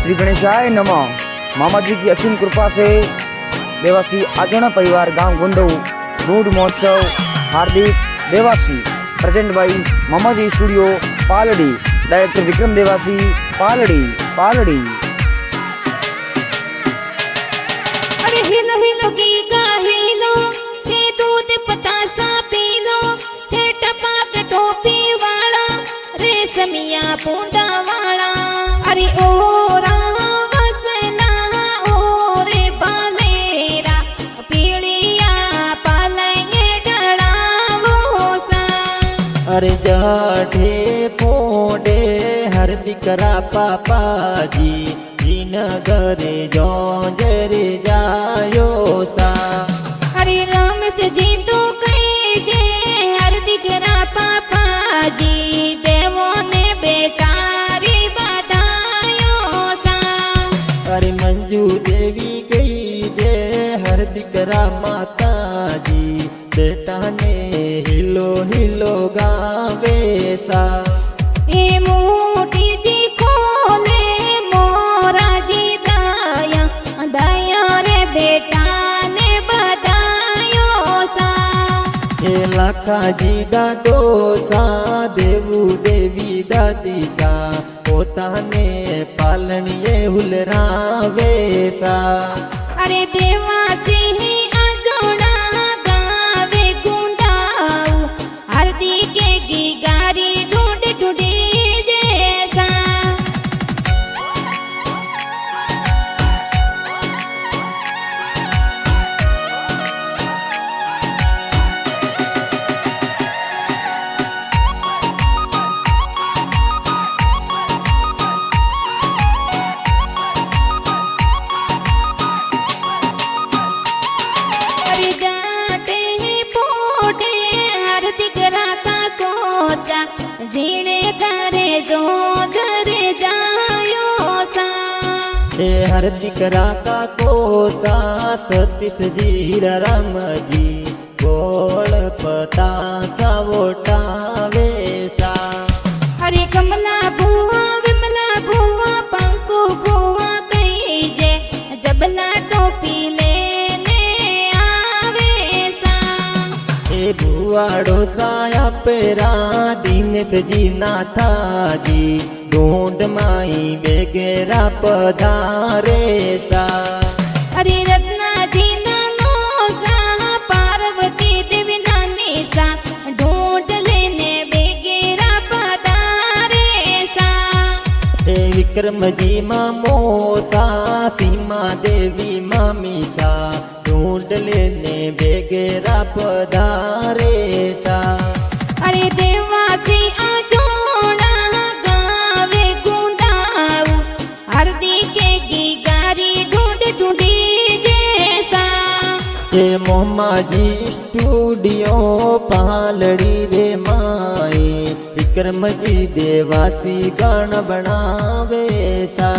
श्री गणेशाय नमः। मामा जी की असीम कृपा से देवासी आजोना परिवार गांव गुंदऊ ढूंढ महोत्सव Hardik Devasi present by Mama ji studio Paldi. Director Vikram Devasi Paldi Paldi. अरे हिलो हिलो की का हिलो थे दूध पतासा पी लो थे टपाक टोपी वाला रेशमिया पूंदा वाला। अरे ओ अरे जाठे पोडे हर दिकरा पापा जी जीन घरे जोंजरे जायो सा। अरे राम से जी तो कहे जे हर दिकरा पापा जी देवों ने बेटारी बधायो सा। अरे मंजू देवी कही जे हर दिकरा माता जी बेटा ने हिलो हिलो गावे सा। ए मोटी जी खोले मोरा जी दया दया रे बेटा ने बधायो सा। ए लाखा जी दादो सा देवू देवी दादी सा पोताने पालनिये हुलरावे सा। अरे देवासी ही आजोड़ा गावे गुंदाऊ हरदी के गिगारी ढूंढ ढूंढी जैसा। अरे जाते हैं पोटे हर दिकरा का कोसा जीने करे जो घरे जायो सा। ए हर दिकरा का कोसा सतीश जी राम जी गोल पता सा वोटावे सा। अरे कमला बुआ विमला बुआ पंकु बुआ कही जे जबला टोपी लेने आवे सा। ए बुआड़ो साया पेरा दीनेश जी नाथा जी ढूंढ माई बेगेरा पधारे सा। अरे रत्ना जी नानो सा पार्वती देवी नानी सा ढूंढ लेने बेगेरा पधारे सा। ए विक्रम जी मामो सा सीमा देवी मामी सा ढूंढ लेने बेगेरा पधारे सा। अरे देवासी आजोड़ा गावे गुंदाऊ हरदी के गिगारी ढूंढ ढूंढी जैसा। ए मोमा जी स्टूडियो पालड़ी रे माए विक्रम जी देवासी गान बनावे सा।